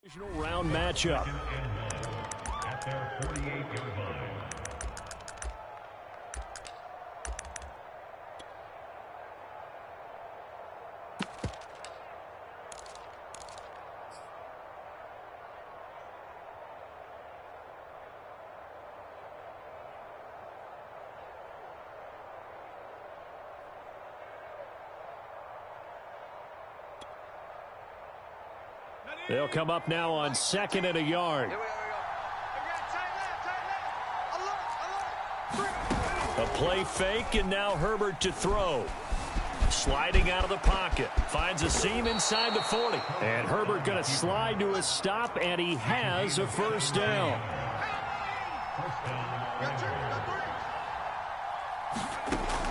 Divisional round matchup. At their 48-yard line. They'll come up now on 2nd and a yard. A play fake, and now Herbert to throw. Sliding out of the pocket. Finds a seam inside the 40. And Herbert going to slide to a stop, and he has a first down.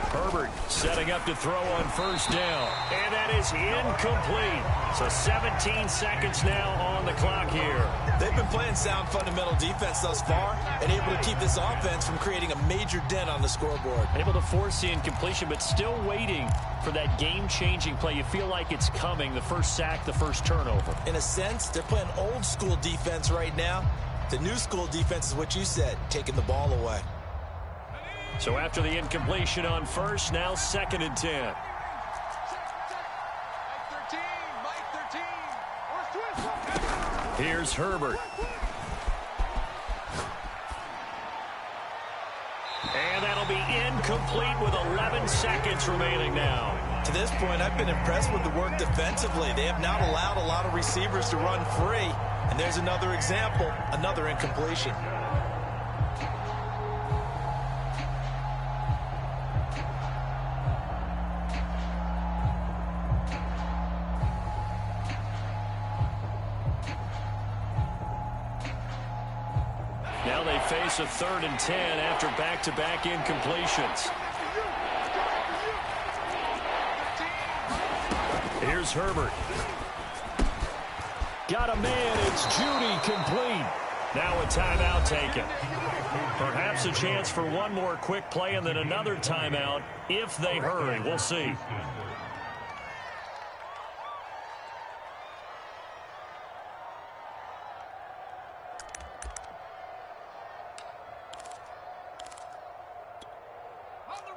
Herbert setting up to throw on first down. And that is incomplete. So 17 seconds now on the clock here. They've been playing sound fundamental defense thus far and able to keep this offense from creating a major dent on the scoreboard. Able to force the incompletion, but still waiting for that game-changing play. You feel like it's coming, the first sack, the first turnover. In a sense, they're playing old-school defense right now. The new school defense is what you said, taking the ball away. So after the incompletion on first, now 2nd and 10. Here's Herbert. And that'll be incomplete with 11 seconds remaining now. To this point, I've been impressed with the work defensively. They have not allowed a lot of receivers to run free. And there's another example, another incompletion. Now they face a 3rd and 10 after back-to-back incompletions. Here's Herbert. Got a man. It's Judy complete. Now a timeout taken. Perhaps a chance for one more quick play and then another timeout if they hurry. We'll see.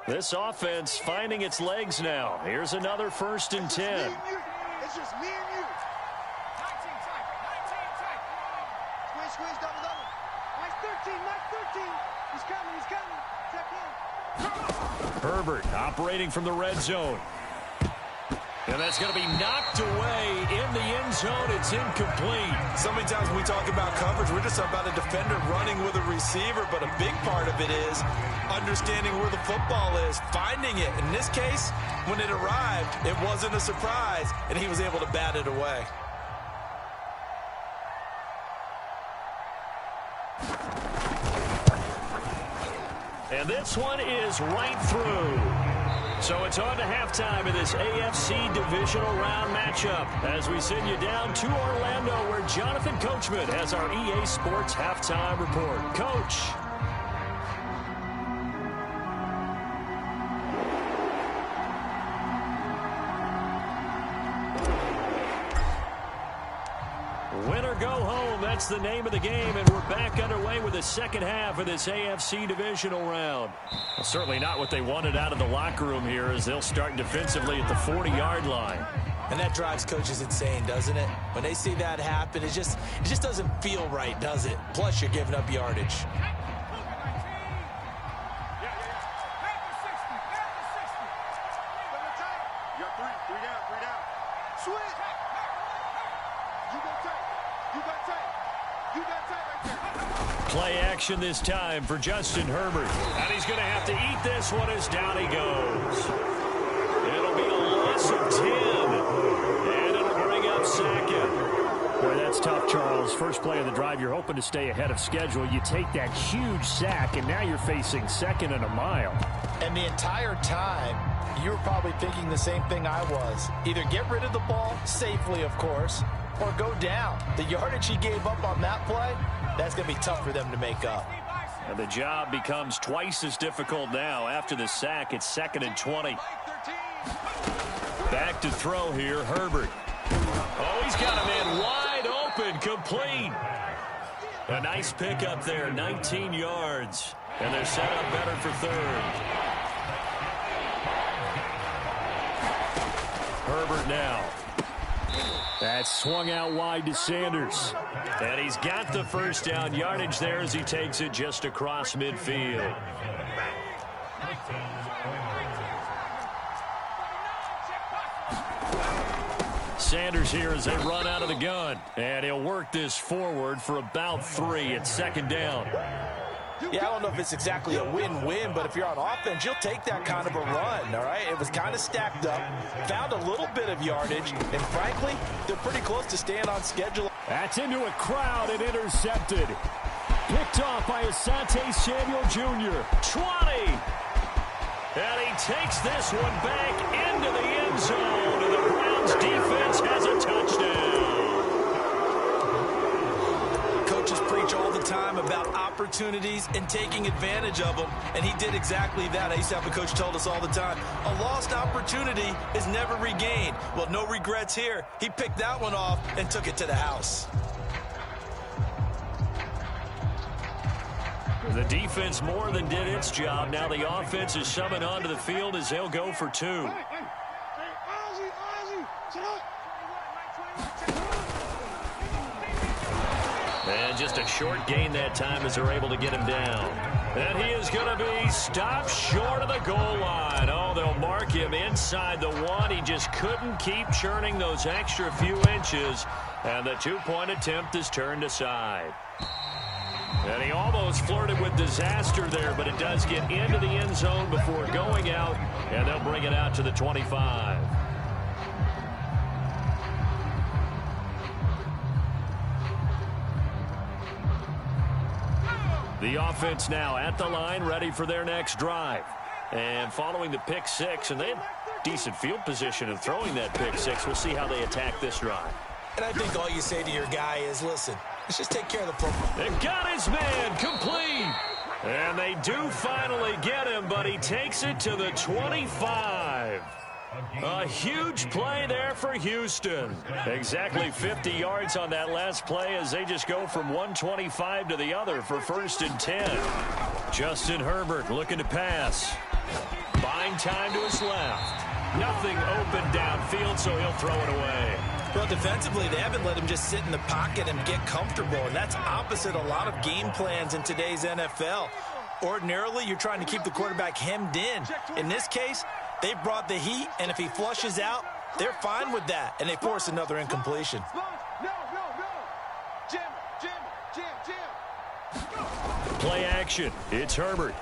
This offense finding its legs now. Here's another 1st and 10. It's just me and you. 19 tight. Squeeze, double. Nice 13. He's coming. Check in. Herbert operating from the red zone. And that's going to be knocked away in the end zone. It's incomplete. So many times when we talk about coverage, we're just about a defender running with a receiver, but a big part of it is understanding where the football is, finding it. In this case, when it arrived, it wasn't a surprise, and he was able to bat it away. And this one is right through. So it's on to halftime in this AFC divisional round matchup as we send you down to Orlando where Jonathan Coachman has our EA Sports halftime report. Coach. Win or go home, that's the name of the game, and we're back underway with the second half of this AFC divisional round. Well, certainly not what they wanted out of the locker room here as they'll start defensively at the 40-yard line. And that drives coaches insane, doesn't it? When they see that happen, it just doesn't feel right, does it? Plus, you're giving up yardage. Play action this time for Justin Herbert. And he's going to have to eat this one as down he goes. It'll be a loss of 10. And it'll bring up 2nd. Boy, that's tough, Charles. First play of the drive, you're hoping to stay ahead of schedule. You take that huge sack, and now you're facing 2nd and a mile. And the entire time, you were probably thinking the same thing I was. Either get rid of the ball, safely, of course, or go down. The yardage he gave up on that play, that's going to be tough for them to make up. And the job becomes twice as difficult now. After the sack, it's 2nd and 20. Back to throw here, Herbert. Oh, he's got a man wide open. open, complete. A nice pickup there, 19 yards. And they're set up better for third. Herbert now. That's swung out wide to Sanders. And he's got the first down yardage there as he takes it just across midfield. Sanders here as they run out of the gun. And he'll work this forward for about 3. It's second down. Yeah, I don't know if it's exactly a win-win, but if you're on offense, you'll take that kind of a run, all right? It was kind of stacked up, found a little bit of yardage, and frankly, they're pretty close to staying on schedule. That's into a crowd and intercepted. Picked off by Asante Samuel Jr. 20. And he takes this one back into the end zone, and the Browns defense has a touchdown. Coaches preach all the time about opportunities and taking advantage of them, and he did exactly that. I used to have a coach told us all the time, a lost opportunity is never regained. Well, no regrets here. He picked that one off and took it to the house. The defense more than did its job. Now the offense is summoned onto the field as they'll go for 2. And just a short gain that time as they're able to get him down. And he is going to be stopped short of the goal line. Oh, they'll mark him inside the 1. He just couldn't keep churning those extra few inches. And the 2-point attempt is turned aside. And he almost flirted with disaster there, but it does get into the end zone before going out, and they'll bring it out to the 25. The offense now at the line, ready for their next drive. And following the pick 6, and they had decent field position of throwing that pick 6. We'll see how they attack this drive. And I think all you say to your guy is, listen, let's just take care of the football. They've got his man complete. And they do finally get him, but he takes it to the 25. A huge play there for Houston. Exactly 50 yards on that last play as they just go from 125 to the other for 1st and 10. Justin Herbert looking to pass. Buying time to his left. Nothing open downfield, so he'll throw it away. Well, defensively, they haven't let him just sit in the pocket and get comfortable, and that's opposite a lot of game plans in today's NFL. Ordinarily, you're trying to keep the quarterback hemmed in. In this case, they brought the heat, and if he flushes out, they're fine with that, and they force another incompletion. Play action. It's Herbert.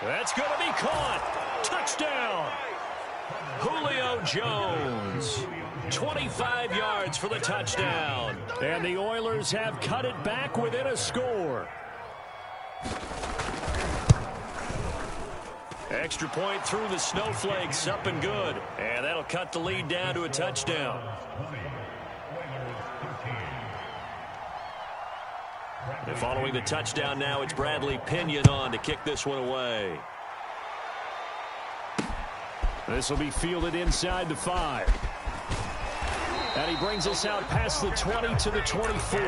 That's going to be caught. Touchdown. Julio Jones. 25 yards for the touchdown. And the Oilers have cut it back within a score. Extra point through the snowflakes, up and good. And that'll cut the lead down to a touchdown. And following the touchdown now, it's Bradley Pinion on to kick this one away. This will be fielded inside the 5. And he brings us out past the 20 to the 24.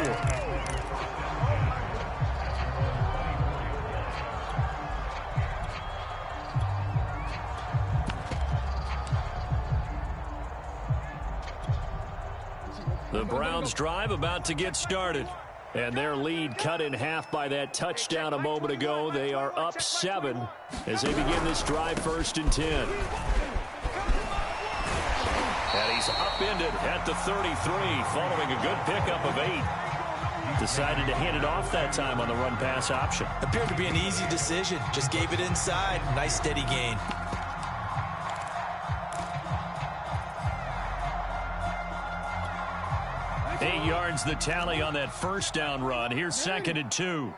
The Browns drive about to get started. And their lead cut in half by that touchdown a moment ago. They are up 7 as they begin this drive 1st and 10. And he's upended at the 33 following a good pickup of 8. Decided to hand it off that time on the run-pass option. Appeared to be an easy decision. Just gave it inside. Nice steady gain. Eight yards the tally on that first down run. Here's 2nd and 2.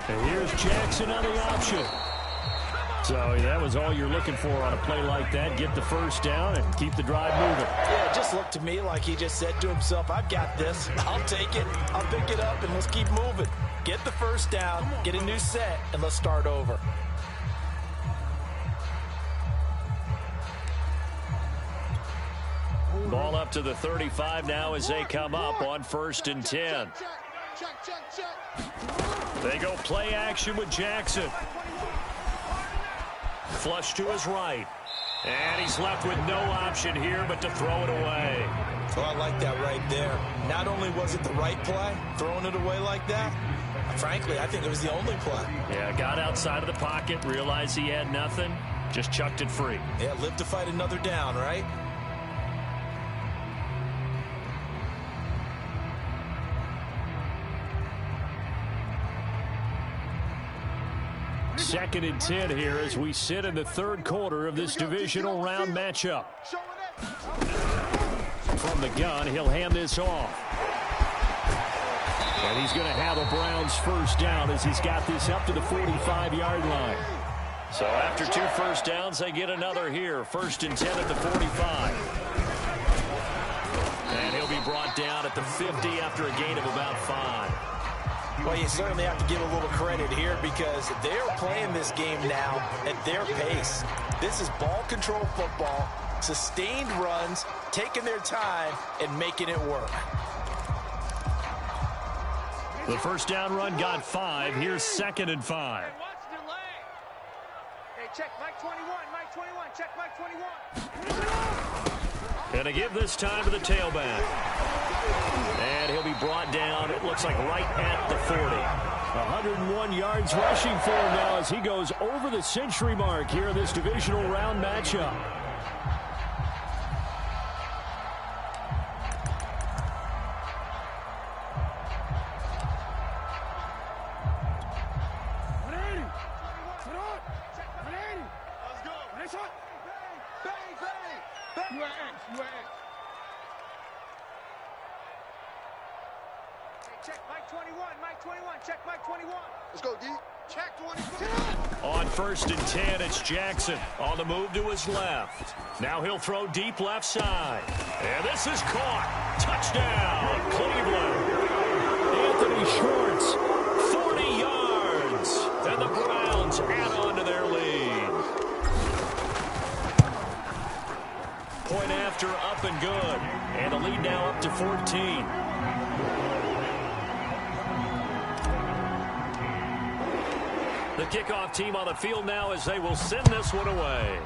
And here's Jackson on the option. So that was all you're looking for on a play like that. Get the first down and keep the drive moving. Yeah, it just looked to me like he just said to himself, I've got this. I'll take it. I'll pick it up, and let's keep moving. Get the first down, get a new set, and let's start over. Ball up to the 35 now as they come up on 1st and 10. They go play action with Jackson. Flush to his right. And he's left with no option here but to throw it away. So I like that right there. Not only was it the right play, throwing it away like that, frankly, I think it was the only play. Yeah, got outside of the pocket, realized he had nothing, just chucked it free. Yeah, live to fight another down, right? Second and 10 here as we sit in the 3rd quarter of this divisional round matchup. From the gun, he'll hand this off. And he's going to have a Browns 1st down as he's got this up to the 45-yard line. So after 2 first downs, they get another here. 1st and 10 at the 45. And he'll be brought down at the 50 after a gain of about 5. Well, you certainly have to give a little credit here because they're playing this game now at their pace. This is ball control football, sustained runs, taking their time, and making it work. The 1st down run got 5. Here's 2nd and 5. Hey, watch the delay. Hey, check Mike 21. Mike 21. Check Mike 21. Going to give this time to the tailback. And he'll be brought down, it looks like right at the 40. 101 yards rushing for him now as he goes over the century mark here in this divisional round matchup. Check Mike 21. Mike 21. Check Mike 21. Let's go, D. Check 21. On 1st and 10, it's Jackson on the move to his left. Now he'll throw deep left side. And this is caught. Touchdown, Cleveland. Anthony Schwartz, 40 yards. And the Browns add on to their lead. Point after, up and good. And the lead now up to 14. The kickoff team on the field now as they will send this one away.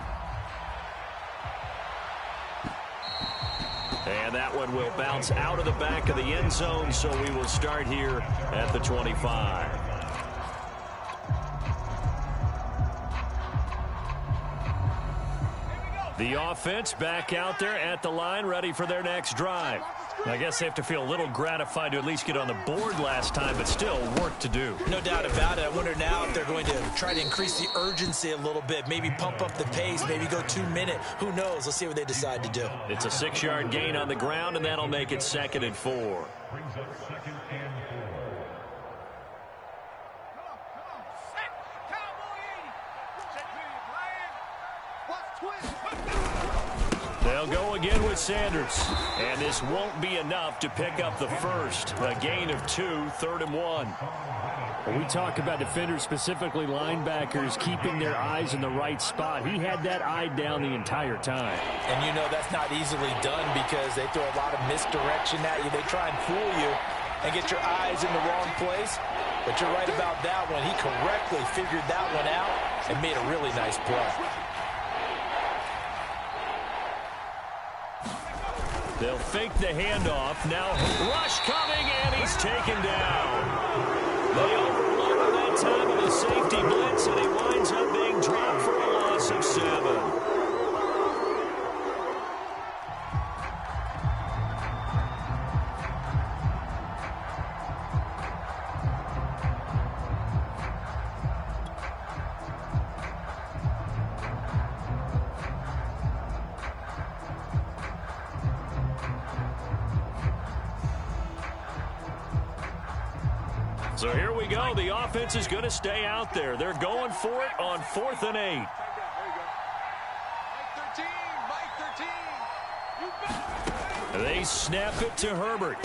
And that one will bounce out of the back of the end zone, so we will start here at the 25. The offense back out there at the line, ready for their next drive. I guess they have to feel a little gratified to at least get on the board last time, but still work to do. No doubt about it. I wonder now if they're going to try to increase the urgency a little bit, maybe pump up the pace, maybe go 2-minute. Who knows? Let's see what they decide to do. It's a 6-yard gain on the ground, and that'll make it 2nd and 4. Brings up 2nd and 4. They'll go again with Sanders. And this won't be enough to pick up the first. A gain of 2, 3rd and 1. When we talk about defenders, specifically linebackers, keeping their eyes in the right spot, he had that eye down the entire time. And you know that's not easily done because they throw a lot of misdirection at you. They try and fool you and get your eyes in the wrong place. But you're right about that one. He correctly figured that one out and made a really nice play. They'll fake the handoff. Now rush coming, and he's taken down. They overload that time with a safety blitz, and he winds up being dropped for a loss of 7. So here we go. The offense is going to stay out there. They're going for it on 4th and 8. They snap it to Herbert.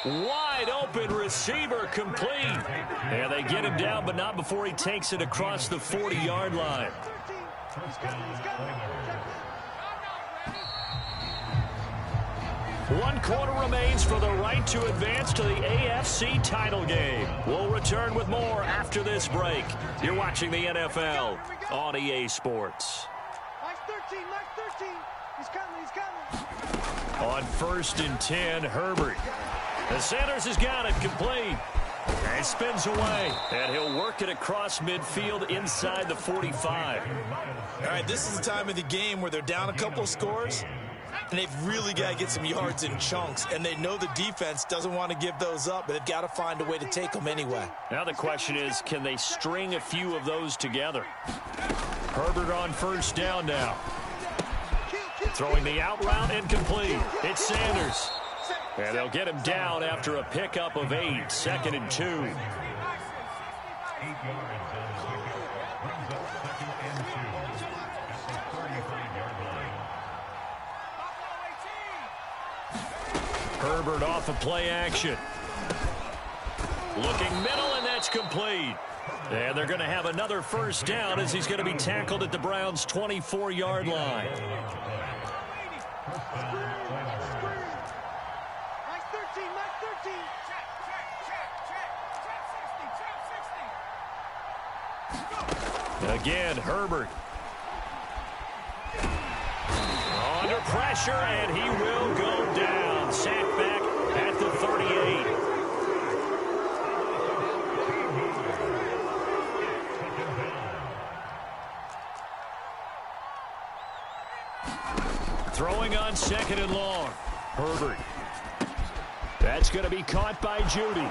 Wide open receiver complete. And they get him down, but not before he takes it across the 40-yard line. 1 quarter remains for the right to advance to the AFC title game. We'll return with more after this break. You're watching the NFL on EA Sports. Mike 13, Mike 13. He's coming, he's coming. On 1st and 10, Herbert. The Sanders has got it complete. And spins away. And he'll work it across midfield inside the 45. All right, this is the time of the game where they're down a couple of scores, and they've really got to get some yards in chunks, and they know the defense doesn't want to give those up, but they've got to find a way to take them anyway. Now the question is, can they string a few of those together? Herbert on 1st down now. Throwing the out route incomplete. It's Sanders. And they'll get him down after a pickup of 8, 2nd and 2. 8 yards brings up 2nd and 2 at the 35-yard line. Herbert off of play action. Looking middle, and that's complete. And they're going to have another 1st down as he's going to be tackled at the Browns' 24-yard line. Again, Herbert. Under pressure, and he will go down. Sacked back at the 38. Throwing on 2nd and long. Herbert. That's going to be caught by Judy.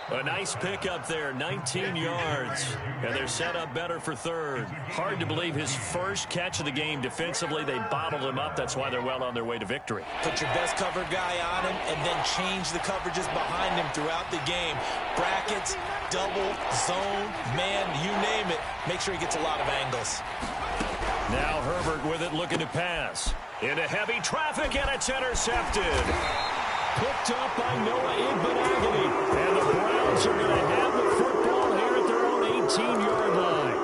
A nice pickup there, 19 yards, and they're set up better for 3rd. Hard to believe his first catch of the game defensively. They bottled him up. That's why they're well on their way to victory. Put your best cover guy on him and then change the coverages behind him throughout the game. Brackets, double, zone, man, you name it. Make sure he gets a lot of angles. Now Herbert with it, looking to pass. Into heavy traffic, and it's intercepted. Picked up by Noah Igbenogany. And the Browns are going to have the football here at their own 18-yard line.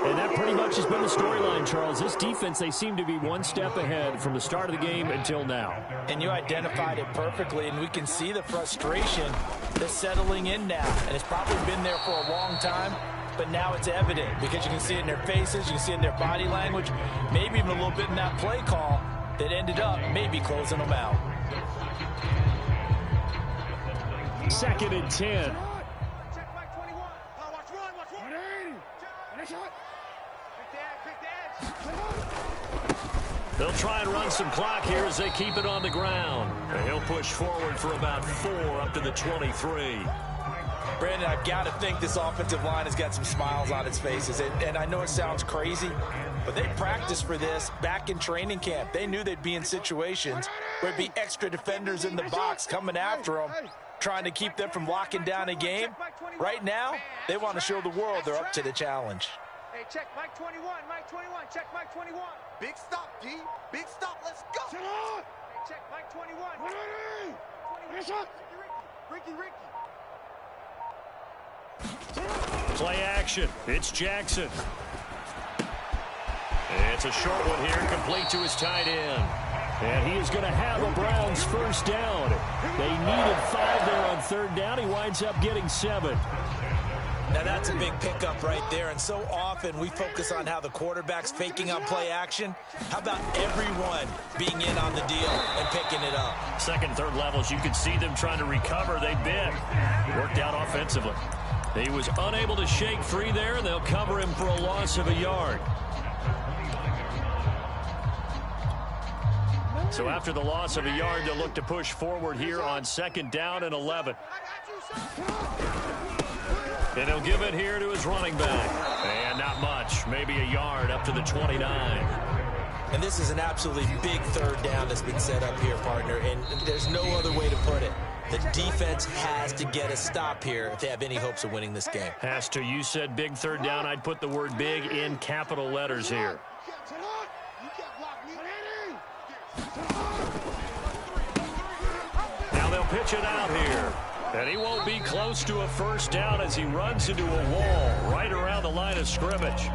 And that pretty much has been the storyline, Charles. This defense, they seem to be one step ahead from the start of the game until now. And you identified it perfectly, and we can see the frustration that's settling in now. And it's probably been there for a long time, but now it's evident because you can see it in their faces, you can see it in their body language, maybe even a little bit in that play call that ended up maybe closing them out. 2nd and 10. Check Mike 21. Watch run, watch run. Pick the edge. They'll try and run some clock here as they keep it on the ground. And he'll push forward for about 4 up to the 23. Brandon, I've got to think this offensive line has got some smiles on its faces. And I know it sounds crazy, but they practiced for this back in training camp. They knew they'd be in situations where there'd be extra defenders in the box coming after them, trying to keep them from locking down a game. Right now, they want to show the world they're up to the challenge. Hey, check Mike 21, Mike 21, check Mike 21. Big stop, D. Big stop, let's go. Hey, check Mike 21. 21. Ricky. Play action. It's Jackson. It's a short one here, complete to his tight end. And he is going to have a Browns 1st down. They needed 5 there on 3rd down. He winds up getting 7. Now that's a big pickup right there, and so often we focus on how the quarterback's faking on play action. How about everyone being in on the deal and picking it up? 2nd, 3rd levels, you could see them trying to recover. They bit. Worked out offensively. He was unable to shake free there, and they'll cover him for a loss of a yard. So after the loss of a yard, they'll look to push forward here on 2nd down and 11. And he'll give it here to his running back. And not much, maybe a yard up to the 29. And this is an absolutely big 3rd down that's been set up here, partner, and there's no other way to put it. The defense has to get a stop here if they have any hopes of winning this game. Has to. You said big 3rd down. I'd put the word big in capital letters here. Now they'll pitch it out here. And he won't be close to a 1st down as he runs into a wall right around the line of scrimmage.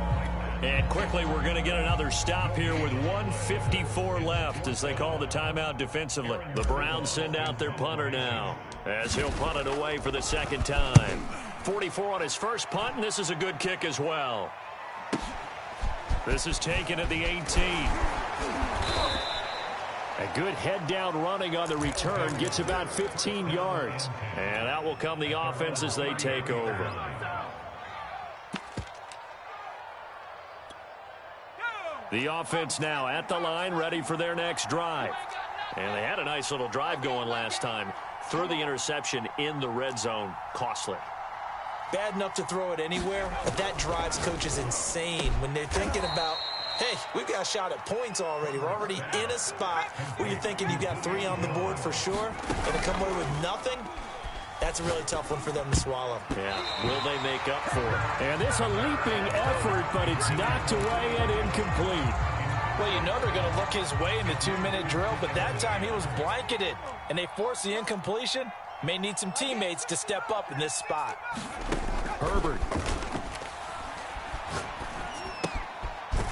And quickly, we're going to get another stop here with 1:54 left as they call the timeout defensively. The Browns send out their punter now as he'll punt it away for the second time. 44 on his first punt, and this is a good kick as well. This is taken at the 18. A good head-down running on the return gets about 15 yards. And out will come the offense as they take over. The offense now at the line, ready for their next drive. And they had a nice little drive going last time. Threw the interception in the red zone. Costly. Bad enough to throw it anywhere, but that drives coaches insane when they're thinking about, hey, we've got a shot at points already. We're already in a spot where you're thinking you've got 3 on the board for sure, and to come away with nothing, that's a really tough one for them to swallow. Yeah, will they make up for it? And this a leaping effort, but it's knocked away and incomplete. Well, you know they're going to look his way in the 2-minute drill, but that time he was blanketed, and they forced the incompletion. May need some teammates to step up in this spot. Herbert.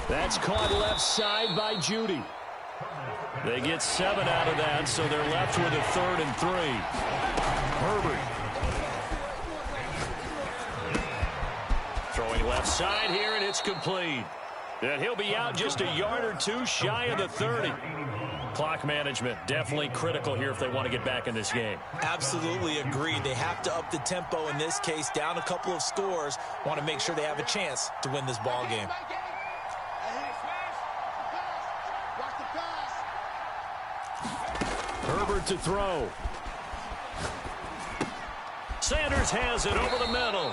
That's caught left side by Judy. They get 7 out of that, so they're left with a 3rd and 3. Herbert. Throwing left side here, and it's complete. And he'll be out just a yard or 2 shy of the 30. Clock management definitely critical here if they want to get back in this game. Absolutely agreed. They have to up the tempo in this case, down a couple of scores. Want to make sure they have a chance to win this ball game. Herbert to throw. Sanders has it over the middle.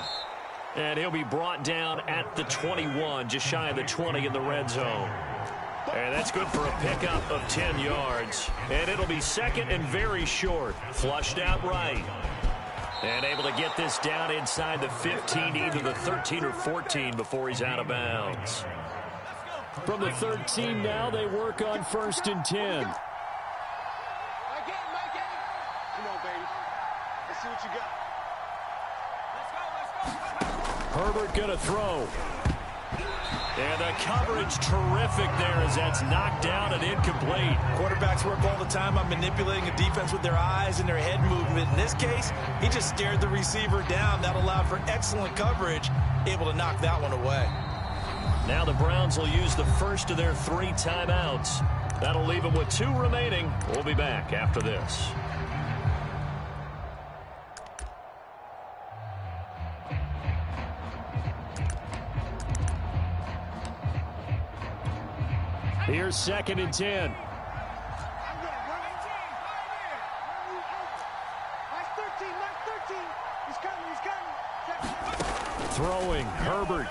And he'll be brought down at the 21, just shy of the 20 in the red zone. And that's good for a pickup of 10 yards. And it'll be 2nd and very short. Flushed out right. And able to get this down inside the 15, either the 13 or 14 before he's out of bounds. From the 13 now, they work on 1st and 10. Come on, baby. Let's see what you got. Herbert going to throw. And the coverage terrific there as that's knocked down and incomplete. Quarterbacks work all the time on manipulating a defense with their eyes and their head movement. In this case, he just stared the receiver down. That allowed for excellent coverage, able to knock that one away. Now the Browns will use the first of their 3 timeouts. That'll leave them with 2 remaining. We'll be back after this. Here's 2nd and 10. I'm going to run it. Mike 13, Mike 13. He's coming. Throwing, Herbert.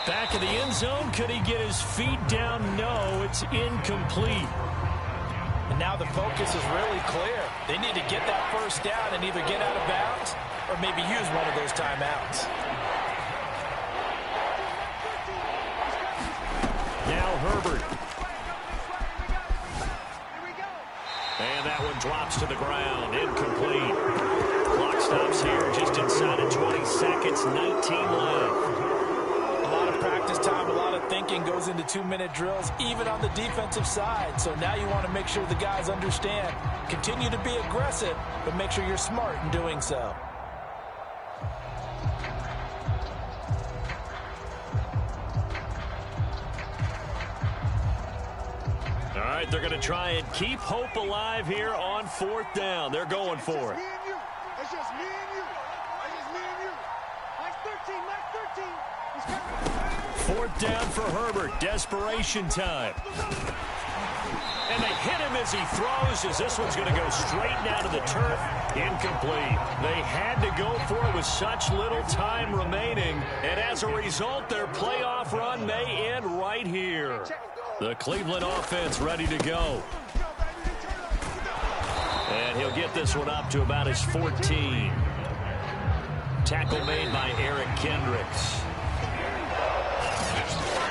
Back in the end zone. Could he get his feet down? No, it's incomplete. And now the focus is really clear. They need to get that first down and either get out of bounds or maybe use one of those timeouts. Now Herbert. And that one drops to the ground. Incomplete. Clock stops here just inside of 20 seconds. 19 left. A lot of practice time, a lot of thinking goes into 2-minute drills, even on the defensive side. So now you want to make sure the guys understand. Continue to be aggressive, but make sure you're smart in doing so. All right, they're going to try and keep hope alive here on 4th down. They're going for it. It's just me and you. It's just me and you. Mike 13, Mike 13. He's coming. 4th down for Herbert. Desperation time. And they hit him as he throws, as this one's going to go straight down to the turf. Incomplete. They had to go for it with such little time remaining. And as a result, their playoff run may end right here. The Cleveland offense ready to go. And he'll get this one up to about his 14. Tackle made by Eric Kendricks.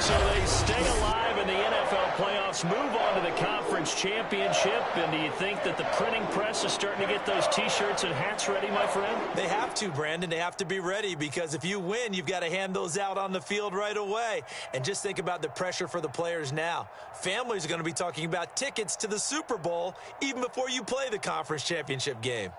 So they stay alive in the NFL playoffs playoffs, move on to the conference championship. And do you think that the printing press is starting to get those T-shirts and hats ready, my friend? They have to, Brandon. They have to be ready because if you win, you've got to hand those out on the field right away. And just think about the pressure for the players now. Families are going to be talking about tickets to the Super Bowl even before you play the conference championship game.